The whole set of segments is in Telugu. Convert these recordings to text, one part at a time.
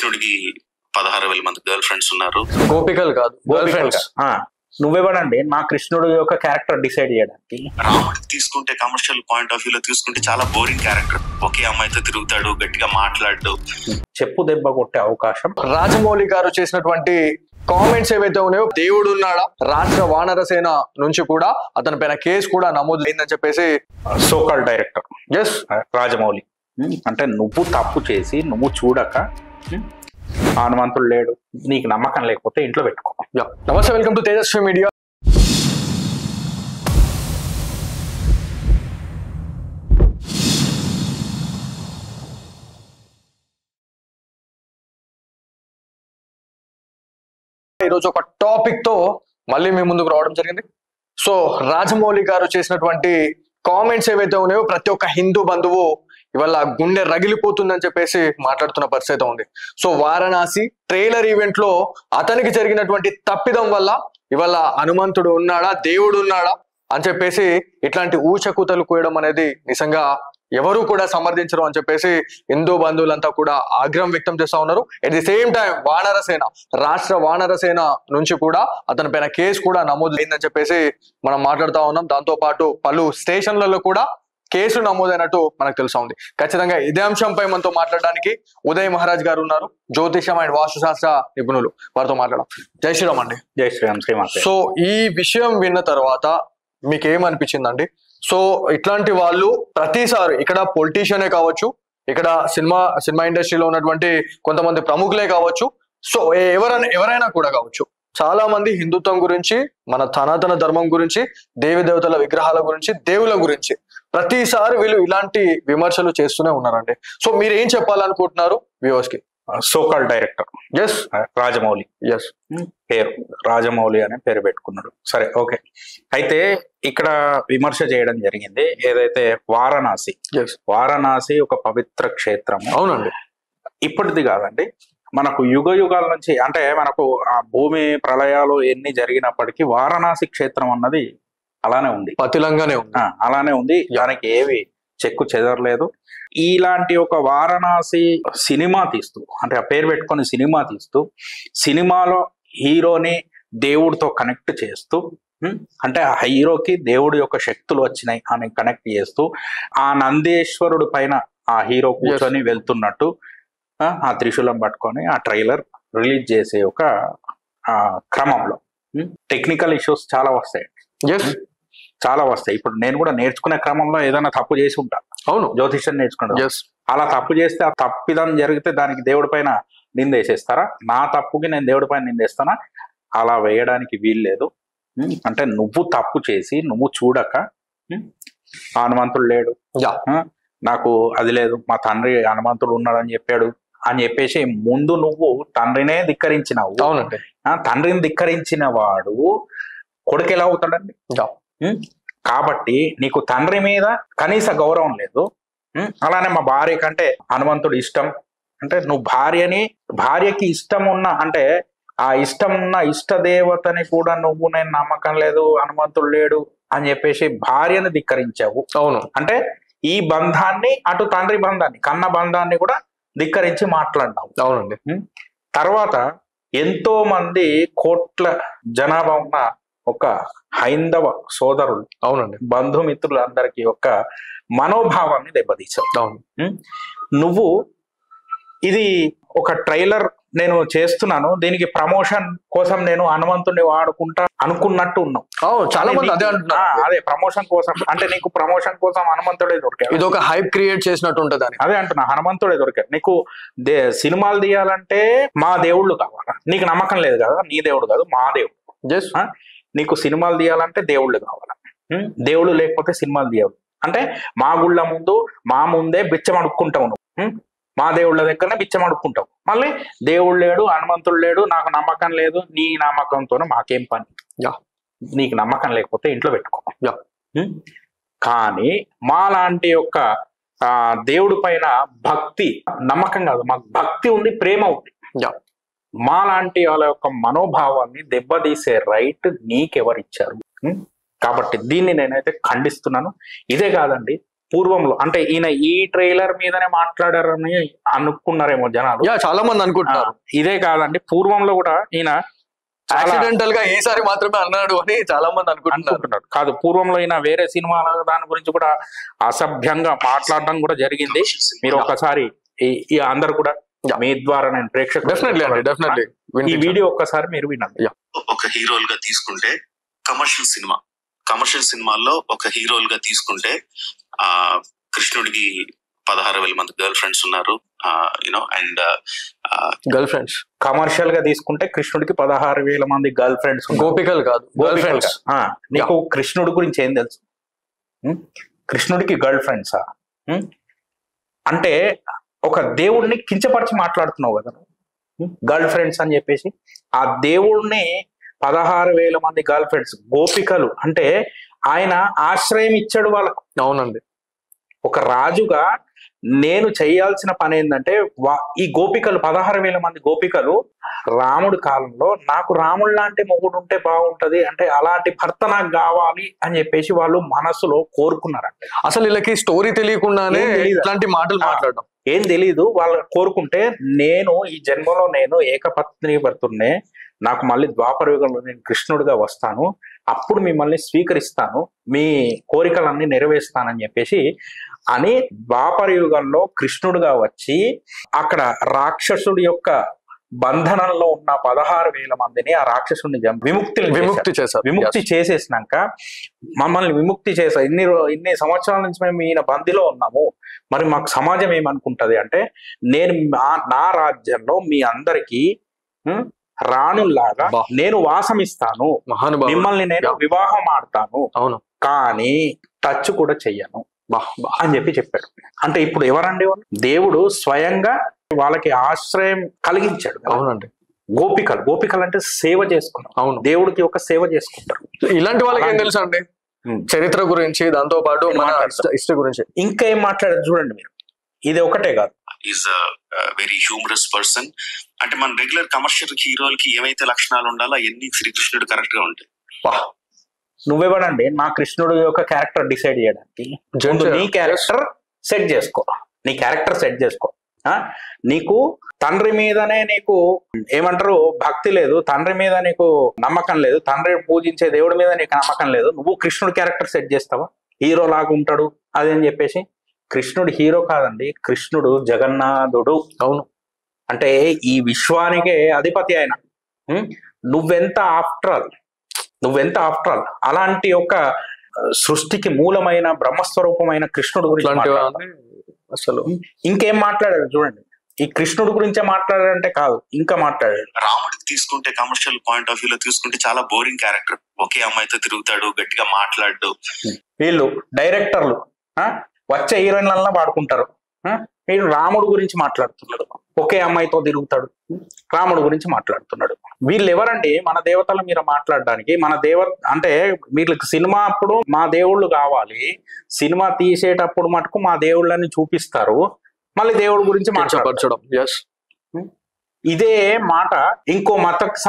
కృష్ణుడికి 16,000 మంది గర్ల్ ఫ్రెండ్స్ ఉన్నారు. గోపికలు కాదు, గర్ల్ ఫ్రెండ్స్. నువ్వెవడండి మా కృష్ణుడు యొక్క క్యారెక్టర్ డిసైడ్ చేయడానికి? రాముడికి తీసుకుంటే కమర్షియల్ పాయింట్ ఆఫ్ వ్యూ లో తీసుకుంటే చాలా బోరింగ్ క్యారెక్టర్. ఒకే అమ్మాయితో తిరుగుతాడు, గట్టిగా మాట్లాడు, చెప్పు దెబ్బ కొట్టే అవకాశం. రాజమౌళి గారు చేసినటువంటి కామెంట్స్ ఏవైతే ఉన్నాయో, దేవుడు ఉన్నాడా, రాష్ట్ర వానర సేన నుంచి కూడా అతని పైన కేసు కూడా నమోదు అయిందని చెప్పేసి సోకాల్ డైరెక్టర్ ఎస్ రాజమౌళి అంటే నువ్వు తప్పు చేసి నువ్వు చూడక హనుమంతుడు లేడు, నీకు నమ్మకం లేకపోతే ఇంట్లో పెట్టుకో. నమస్తే, వెల్కమ్ టు తేజస్వి మీడియా. ఈరోజు ఒక టాపిక్ తో మళ్ళీ మీ ముందుకు రావడం జరిగింది. సో రాజమౌళి గారు చేసినటువంటి కామెంట్స్ ఏవైతే ఉన్నాయో, ప్రతి ఒక్క హిందూ బంధువు ఇవాళ గుండె రగిలిపోతుందని చెప్పేసి మాట్లాడుతున్న పరిస్థితి ఉంది. సో వారణాసి ట్రైలర్ ఈవెంట్ లో అతనికి జరిగినటువంటి తప్పిదం వల్ల ఇవాళ హనుమంతుడు ఉన్నాడా, దేవుడు ఉన్నాడా అని చెప్పేసి ఇట్లాంటి ఊచకూతలు కూయడం అనేది నిజంగా ఎవరు కూడా సమర్థించరు అని చెప్పేసి హిందూ బంధువులంతా కూడా ఆగ్రహం వ్యక్తం చేస్తా ఉన్నారు. ఎట్ ది సేమ్ టైం వానరసేన, రాష్ట్ర వానరసేన నుంచి కూడా అతని పైన కేసు కూడా నమోదు అయిందని చెప్పేసి మనం మాట్లాడుతూ ఉన్నాం. దాంతో పాటు పలు స్టేషన్లలో కూడా కేసు నమోదైనట్టు మనకు తెలుసా ఉంది. ఖచ్చితంగా ఇదే అంశంపై మనతో మాట్లాడడానికి ఉదయ్ మహారాజ్ గారు ఉన్నారు, జ్యోతిషం అండ్ వాస్తుశాస్త్ర నిపుణులు. వారితో మాట్లాడడం. జై శ్రీరామ్ అండి. జై శ్రీరామ్. శ్రీమాన్. సో ఈ విషయం విన్న తర్వాత మీకు ఏమనిపించిందండి? సో ఇట్లాంటి వాళ్ళు ప్రతిసారి ఇక్కడ పొలిటీషియనే కావచ్చు, ఇక్కడ సినిమా ఇండస్ట్రీలో ఉన్నటువంటి కొంతమంది ప్రముఖులే కావచ్చు, సో ఎవరైనా కూడా కావచ్చు, చాలా మంది హిందుత్వం గురించి, మన సనాతన ధర్మం గురించి, దేవి దేవతల విగ్రహాల గురించి, దేవుల గురించి ప్రతిసారి వీళ్ళు ఇలాంటి విమర్శలు చేస్తూనే ఉన్నారండి. సో మీరు ఏం చెప్పాలనుకుంటున్నారు వ్యూవర్స్ కి? So called director S Rajamouli. S పేరు రాజమౌళి అనే పేరు పెట్టుకున్నాడు. సరే, ఓకే. అయితే ఇక్కడ విమర్శ చేయడం జరిగింది. ఏదైతే వారణాసి ఒక పవిత్ర క్షేత్రం. అవునండి. ఇప్పటిది కాదండి, మనకు యుగ యుగాల నుంచి, అంటే మనకు ఆ భూమి ప్రళయాలు ఎన్ని జరిగినప్పటికీ వారణాసి క్షేత్రం అన్నది అలానే ఉంది, పతిలంగానే ఉంది, అలానే ఉంది. దానికి ఏవి చెక్కు చెదరలేదు. ఇలాంటి ఒక వారణాసి సినిమా తీస్తూ, అంటే ఆ పేరు పెట్టుకొని సినిమా తీస్తూ, సినిమాలో హీరోని దేవుడితో కనెక్ట్ చేస్తూ, అంటే ఆ హీరోకి దేవుడి యొక్క శక్తులు వచ్చినాయి అని కనెక్ట్ చేస్తూ, ఆ నందీశ్వరుడు పైన ఆ హీరో కూర్చొని వెళ్తున్నట్టు ఆ త్రిశూలం పట్టుకొని ఆ ట్రైలర్ రిలీజ్ చేసే ఒక క్రమంలో టెక్నికల్ ఇష్యూస్ చాలా వస్తాయి. ఇప్పుడు నేను కూడా నేర్చుకునే క్రమంలో ఏదైనా తప్పు చేసి ఉంటా. అవును, జ్యోతిష్యం నేర్చుకుంటా. అలా తప్పు చేస్తే, ఆ తప్పిదం జరిగితే దానికి దేవుడి పైన నిందేసేస్తారా? నా తప్పుకి నేను దేవుడి పైన నిందేస్తానా? అలా వేయడానికి వీలు లేదు. అంటే నువ్వు తప్పు చేసి నువ్వు చూడక హనుమంతుడు లేడు, నాకు అది లేదు, మా తండ్రి హనుమంతుడు ఉన్నాడని చెప్పాడు అని చెప్పేసి ముందు నువ్వు తండ్రినే ధిక్కరించినావు. అవునండి. తండ్రిని ధిక్కరించిన వాడు కొడుకు ఎలా అవుతాడండి? కాబట్టి నీకు తండ్రి మీద కనీస గౌరవం లేదు. అలానే మా భార్య కంటే హనుమంతుడు ఇష్టం అంటే, నువ్వు భార్యకి ఇష్టం ఉన్న, అంటే ఆ ఇష్టం ఉన్న ఇష్ట దేవతని కూడా నువ్వు నేను నమ్మకం లేదు, హనుమంతుడు లేడు అని చెప్పేసి భార్యను ధిక్కరించావు. అవును, అంటే ఈ బంధాన్ని, అటు తండ్రి బంధాన్ని, కన్న బంధాన్ని కూడా ధిక్కరించి మాట్లాడినావు. అవునండి. తర్వాత ఎంతో మంది కోట్ల జనాభా ఉన్న ఒక హైందవ సోదరులు, అవునండి, బంధుమిత్రులందరికీ ఒక మనోభావాన్ని దెబ్బతీసావు. అవును. నువ్వు ఇది ఒక ట్రైలర్ నేను చేస్తున్నాను, దీనికి ప్రమోషన్ కోసం నేను హనుమంతుడిని వాడుకుంటా అనుకున్నట్టు ఉన్నావు. చాలా మంది అదే అంటున్నారు. అదే ప్రమోషన్ కోసం, అంటే నీకు ప్రమోషన్ కోసం హనుమంతుడే దొరికాడు. ఇది ఒక హైప్ క్రియేట్ చేసినట్టు ఉంటది. అదే అంటున్నా, హనుమంతుడే దొరికాడు. నీకు సినిమాలు తీయాలంటే మా దేవుళ్ళు కావాలా? నీకు నమ్మకం లేదు కదా, నీ దేవుడు కాదు మా దేవుడు. నీకు సినిమాలు తీయాలంటే దేవుళ్ళు కావాలా? దేవుళ్ళు లేకపోతే సినిమాలు తీయవు. అంటే మా గుళ్ళ ముందు మా ముందే బిచ్చం అడుక్కుంటావు నువ్వు, మా దేవుళ్ళ దగ్గరనే బిచ్చం అడుక్కుంటావు. మళ్ళీ దేవుడు లేడు, హనుమంతుడు లేడు, నాకు నమ్మకం లేదు. నీ నమ్మకంతోనే మాకేం పని? నీకు నమ్మకం లేకపోతే ఇంట్లో పెట్టుకో. కానీ మా లాంటి యొక్క దేవుడి పైన భక్తి, నమ్మకం కాదు, మాకు భక్తి ఉంది, ప్రేమ ఉంది. మా లాంటి వాళ్ళ యొక్క మనోభావాన్ని దెబ్బతీసే రైట్ నీకెవరిచ్చారు? కాబట్టి దీన్ని నేనైతే ఖండిస్తున్నాను. ఇదే కాదండి, పూర్వంలో అంటే ఈయన ఈ ట్రైలర్ మీదనే మాట్లాడారని అనుకున్నారేమో జనాలు. చాలా మంది అనుకుంటున్నారు. ఇదే కాదండి, పూర్వంలో కూడా ఈయన యాక్సిడెంటల్ గా ఈసారి మాత్రమే అన్నాడు అని చాలా మంది అనుకుంటున్నారు. కాదు, పూర్వంలో ఈయన వేరే సినిమాల దాని గురించి కూడా అసభ్యంగా మాట్లాడడం కూడా జరిగింది. మీరు ఒక్కసారి ఈ అందరు కూడా మీ ద్వారా నేను ప్రేక్షకులు ఈ వీడియో ఒక్కసారి మీరు వినండి. ఒక హీరోల్ గా తీసుకుంటే కమర్షియల్ సినిమాల్లో ఒక హీరోల్ గా తీసుకుంటే కృష్ణుడికి 16,000 మంది గర్ల్ ఫ్రెండ్స్ ఉన్నారు. అండ్ గర్ల్ ఫ్రెండ్స్ కమర్షియల్ గా తీసుకుంటే కృష్ణుడికి 16,000 మంది గర్ల్ ఫ్రెండ్స్. గోపికలు కాదు, గర్ల్ ఫ్రెండ్స్. నీకు కృష్ణుడి గురించి ఏం తెలుసు? కృష్ణుడికి గర్ల్ ఫ్రెండ్సా? అంటే ఒక దేవుడిని కించపరిచి మాట్లాడుతున్నావు కదా గర్ల్ ఫ్రెండ్స్ అని చెప్పేసి. ఆ దేవుడిని 16,000 మంది గర్ల్ ఫ్రెండ్స్, గోపికలు అంటే ఆయన ఆశ్రయం ఇచ్చాడు వాళ్ళకు. అవునండి. ఒక రాజుగా నేను చేయాల్సిన పని ఏంటంటే ఈ గోపికలు 16,000 మంది గోపికలు రాముడి కాలంలో నాకు రాముడు లాంటి మొగుడు ఉంటే బాగుంటది, అంటే అలాంటి భర్త నాకు కావాలి అని చెప్పేసి వాళ్ళు మనసులో కోరుకున్నారంటే. అసలు వీళ్ళకి స్టోరీ తెలియకుండానే ఇట్లాంటి మాటలు మాట్లాడడం ఏం తెలీదు. వాళ్ళు కోరుకుంటే నేను ఈ జన్మలో నేను ఏకపత్ని భర్తున్నే, నాకు మళ్ళీ ద్వాపర యుగంలో నేను కృష్ణుడిగా వస్తాను, అప్పుడు మిమ్మల్ని స్వీకరిస్తాను, మీ కోరికలన్నీ నెరవేరుస్తానని చెప్పేసి అని ద్వాపర యుగంలో కృష్ణుడిగా వచ్చి అక్కడ రాక్షసుడి యొక్క బంధనంలో ఉన్న 16,000 మందిని ఆ రాక్షసుడిని విముక్తి చేసేసినాక మమ్మల్ని విముక్తి చేసా, ఇన్ని సంవత్సరాల నుంచి మేము ఈయన బందీలో ఉన్నాము, మరి మాకు సమాజం ఏమనుకుంటది అంటే నేను నా రాజ్యంలో మీ అందరికీ రాణుల్లాగా నేను వాసమిస్తాను, మిమ్మల్ని నేను వివాహం ఆడతాను, అవును, కానీ టచ్ కూడా చెయ్యను అని చెప్పాడు. అంటే ఇప్పుడు ఎవరండి వాళ్ళు? దేవుడు స్వయంగా వాళ్ళకి ఆశ్రయం కలిగించాడు. అవునండి. గోపికలు అంటే సేవ చేసుకున్నాం. అవును, దేవుడికి ఒక సేవ చేసుకుంటారు. ఇలాంటి వాళ్ళకి ఏం తెలుసు అండి చరిత్ర గురించి, దాంతో పాటు మన హిస్టరీ గురించి ఇంకా ఏం మాట్లాడారు చూడండి మీరు. ఇది ఒకటే కాదు, ఈజ్ వెరీ హ్యూమరస్ పర్సన్. అంటే మన రెగ్యులర్ కమర్షియల్ హీరోలకి ఏవైతే లక్షణాలు ఉండాలో అవన్నీ శ్రీకృష్ణుడు కరెక్ట్ గా ఉంటాయి. నువ్వెవడండి మా కృష్ణుడు యొక్క క్యారెక్టర్ డిసైడ్ చేయడానికి? నీ క్యారెక్టర్ సెట్ చేసుకో, నీ క్యారెక్టర్ సెట్ చేసుకో. నీకు తండ్రి మీదనే నీకు ఏమంటారు భక్తి లేదు, తండ్రి మీద నీకు నమ్మకం లేదు, తండ్రి పూజించే దేవుడి మీద నీకు నమ్మకం లేదు, నువ్వు కృష్ణుడు క్యారెక్టర్ సెట్ చేస్తావా? హీరో లాగా ఉంటాడు అదని చెప్పేసి. కృష్ణుడు హీరో కాదండి, కృష్ణుడు జగన్నాథుడు. అవును, అంటే ఈ విశ్వానికే అధిపతి ఆయన. నువ్వెంత ఆఫ్టర్ ఆల్ అలాంటి ఒక సృష్టికి మూలమైన బ్రహ్మస్వరూపమైన కృష్ణుడు గురించి అసలు ఇంకేం మాట్లాడాడు చూడండి. ఈ కృష్ణుడు గురించే మాట్లాడాడంటే కాదు, ఇంకా మాట్లాడాడు. రాముడికి తీసుకుంటే కమర్షియల్ పాయింట్ ఆఫ్ వ్యూలో తీసుకుంటే చాలా బోరింగ్ క్యారెక్టర్. ఒకే అమ్మాయితో తిరుగుతాడు, గట్టిగా మాట్లాడు. వీళ్ళు డైరెక్టర్లు వచ్చే హీరోయిన్లన్నా వాడుకుంటారు. వీళ్ళు రాముడు గురించి మాట్లాడుతున్నాడు, ఒకే అమ్మాయితో తిరుగుతాడు, రాముడు గురించి మాట్లాడుతున్నాడు. వీళ్ళు ఎవరండి మన దేవతల మీద మాట్లాడడానికి? మన అంటే వీళ్ళకి సినిమా అప్పుడు మా దేవుళ్ళు కావాలి, సినిమా తీసేటప్పుడు మటుకు మా దేవుళ్ళని చూపిస్తారు, మళ్ళీ దేవుడి గురించి మాట్లాడడం. ఇదే మాట ఇంకో మతానికి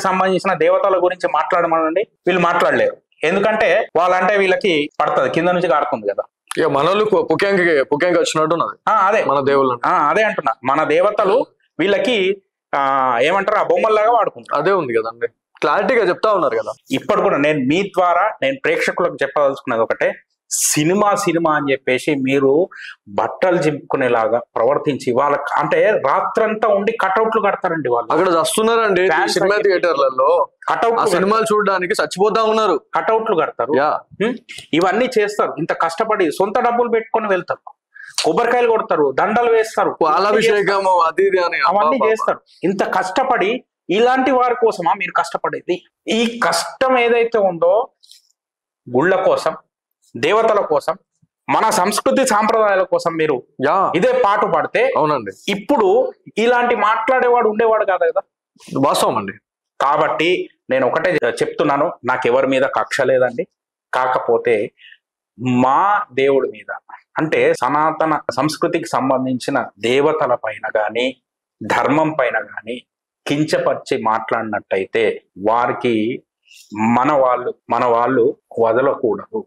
సంబంధించిన దేవతల గురించి మాట్లాడమనండి, వీళ్ళు మాట్లాడలేరు. ఎందుకంటే వాళ్ళంటే వీళ్ళకి పడుతుంది, కింద నుంచి కారుతుంది కదా. ఇక మనోళ్ళు పుక్యాంకి వచ్చినట్టు అదే మన దేవుళ్ళు, అదే అంటున్నా, మన దేవతలు వీళ్ళకి ఏమంటారు ఆ బొమ్మల్లాగా వాడుకుంటారు. అదే ఉంది కదండి, క్లారిటీగా చెప్తా ఉన్నారు కదా. ఇప్పుడు కూడా నేను మీ ద్వారా నేను ప్రేక్షకులకు చెప్పదలుచుకున్నది ఒకటే, సినిమా అని చెప్పేసి మీరు బట్టలు చింపుకునేలాగా ప్రవర్తించి వాళ్ళకి అంటే రాత్రంతా ఉండి కటౌట్లు కడతారండి. వాళ్ళు అక్కడ వస్తున్నారండి సినిమా థియేటర్లలో, కటౌట్ సినిమాలు చూడడానికి చచ్చిపోతా ఉన్నారు, కటౌట్లు కడతారు, ఇవన్నీ చేస్తారు. ఇంత కష్టపడి సొంత డబ్బులు పెట్టుకొని వెళ్తారు, కొబ్బరికాయలు కొడతారు, దండలు వేస్తారు, పాలాభిషేకము అది ఇది అని అవన్నీ చేస్తారు. ఇంత కష్టపడి ఇలాంటి వారి కోసమా మీరు కష్టపడేది? ఈ కష్టం ఏదైతే ఉందో గుళ్ళ కోసం, దేవతల కోసం, మన సంస్కృతి సాంప్రదాయాల కోసం మీరు ఇదే పాటు పడితే, అవునండి, ఇప్పుడు ఇలాంటి మాట్లాడేవాడు ఉండేవాడు కాదు కదా. వాస్తవం అండి. కాబట్టి నేను ఒకటే చెప్తున్నాను, నాకెవరి మీద కక్ష లేదండి. కాకపోతే మా దేవుడి మీద అంటే సనాతన సంస్కృతికి సంబంధించిన దేవతల పైన కానీ ధర్మం పైన కానీ కించపరిచి మాట్లాడినట్టయితే వారికి మన వాళ్ళు వదలకూడదు.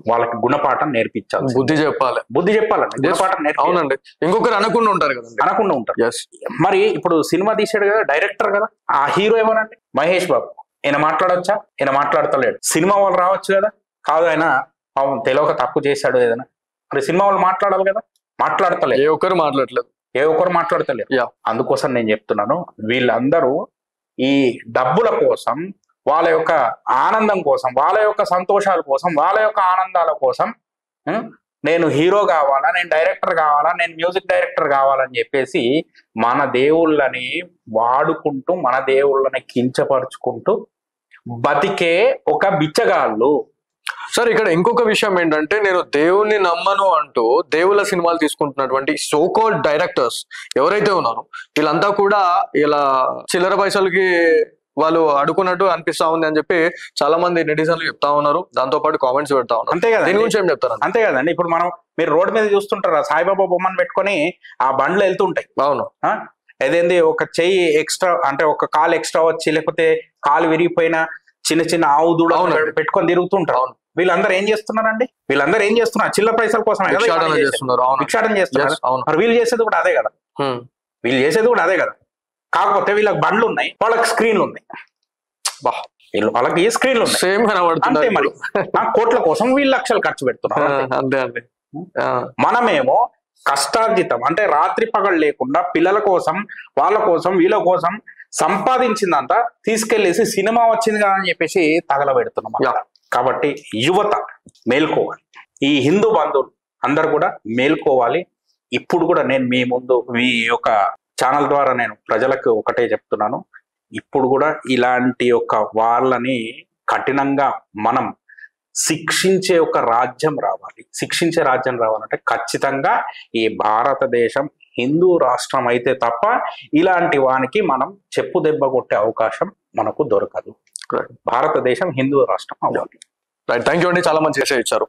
వాళ్ళకి గుణపాఠం నేర్పించాలి, బుద్ధి చెప్పాలి. బుద్ధి చెప్పాలండి, గుణపాఠం నేర్పించాలి. అవునండి, ఇంకొకరు అనకుండా ఉంటారు కదా, అనకుండా ఉంటారు. ఎస్. మరి ఇప్పుడు సినిమా తీసాడు కదా, డైరెక్టర్ కదా, ఆ హీరో ఏమోనండి మహేష్ బాబు, ఈయన మాట్లాడొచ్చా? ఈయన మాట్లాడతలేడు. సినిమా వాళ్ళు రావచ్చు కదా, కాదు ఆయన తెలియక తప్పు చేశాడు ఏదైనా, మరి సినిమా వాళ్ళు మాట్లాడాలి కదా, మాట్లాడతలేదు. ఏ ఒక్కరు మాట్లాడలేదు, ఏ ఒక్కరు మాట్లాడతలేదు. అందుకోసం నేను చెప్తున్నాను, వీళ్ళందరూ ఈ డబ్బుల కోసం, వాళ్ళ యొక్క ఆనందం కోసం, వాళ్ళ యొక్క సంతోషాల కోసం, వాళ్ళ యొక్క ఆనందాల కోసం నేను హీరో కావాలా, నేను డైరెక్టర్ కావాలా, నేను మ్యూజిక్ డైరెక్టర్ కావాలని చెప్పేసి మన దేవుళ్ళని వాడుకుంటూ, మన దేవుళ్ళని కించపరుచుకుంటూ బతికే ఒక బిచ్చగాళ్ళు. సార్ ఇక్కడ ఇంకొక విషయం ఏంటంటే, నేను దేవుణ్ణి నమ్మను అంటూ దేవుళ్ళ సినిమాలు తీసుకుంటున్నటువంటి సోకాల్డ్ డైరెక్టర్స్ ఎవరైతే ఉన్నారో వీళ్ళంతా కూడా ఇలా చిల్లర పైసలకి వాళ్ళు అడుకున్నట్టు అనిపిస్తా ఉంది అని చెప్పి చాలా మంది నెటిజన్లు చెప్తా ఉన్నారు, దాంతో పాటు కామెంట్స్ పెడతా ఉన్నారు. అంతే కదా, దీని గురించి ఏం చెప్తారు? అంతే కదండి. ఇప్పుడు మీరు రోడ్ మీద చూస్తుంటారా, సాయిబాబా బొమ్మను పెట్టుకొని ఆ బండ్లు వెళ్తుంటాయి. అవును, అదేంది ఒక చెయ్యి ఎక్స్ట్రా అంటే ఒక కాలు ఎక్స్ట్రా వచ్చి, లేకపోతే కాలు విరిగిపోయిన చిన్న చిన్న ఆవు దూడ పెట్టుకొని తిరుగుతుంటారు. వీళ్ళందరూ ఏం చేస్తున్నారండి? వీళ్ళందరూ ఏం చేస్తున్నారు? చిల్లర పైసల కోసమే భిక్షాటన చేస్తున్నారు. మరి వీళ్ళు చేసేది కూడా అదే కదా, వీళ్ళు చేసేది కూడా అదే కదా. కాకపోతే వీళ్ళకి బండ్లు ఉన్నాయి, వాళ్ళకి స్క్రీన్లు ఉన్నాయి. వాళ్ళకి ఏ స్క్రీన్లు ఉన్నాయి, సేమ్ అంతే. మరి కోట్ల కోసం వీళ్ళు లక్షలు ఖర్చు పెడుతున్నారు. అంతే అండి. మనమేమో కష్టార్జితం అంటే రాత్రి పగలు లేకుండా పిల్లల కోసం, వాళ్ళ కోసం, వీళ్ళ కోసం సంపాదించిందంతా తీసుకెళ్లేసి సినిమా వచ్చింది కదా అని చెప్పేసి తగలబెడుతున్నాం. కాబట్టి యువత మేల్కోవాలి, ఈ హిందూ బంధువులు అందరు కూడా మేల్కోవాలి. ఇప్పుడు కూడా నేను మీ ముందు మీ యొక్క ఛానల్ ద్వారా నేను ప్రజలకు ఒకటే చెప్తున్నాను, ఇప్పుడు కూడా ఇలాంటి ఒక వాళ్ళని కఠినంగా మనం శిక్షించే ఒక రాజ్యం రావాలి. శిక్షించే రాజ్యం రావాలంటే ఖచ్చితంగా ఈ భారతదేశం హిందూ రాష్ట్రం అయితే తప్ప ఇలాంటి వానికి మనం చెప్పు దెబ్బ కొట్టే అవకాశం మనకు దొరకదు. భారతదేశం హిందూ రాష్ట్రం అవ్వాలి. రైట్, థ్యాంక్ యూ అండి, చాలా మంచి చేసే ఇచ్చారు.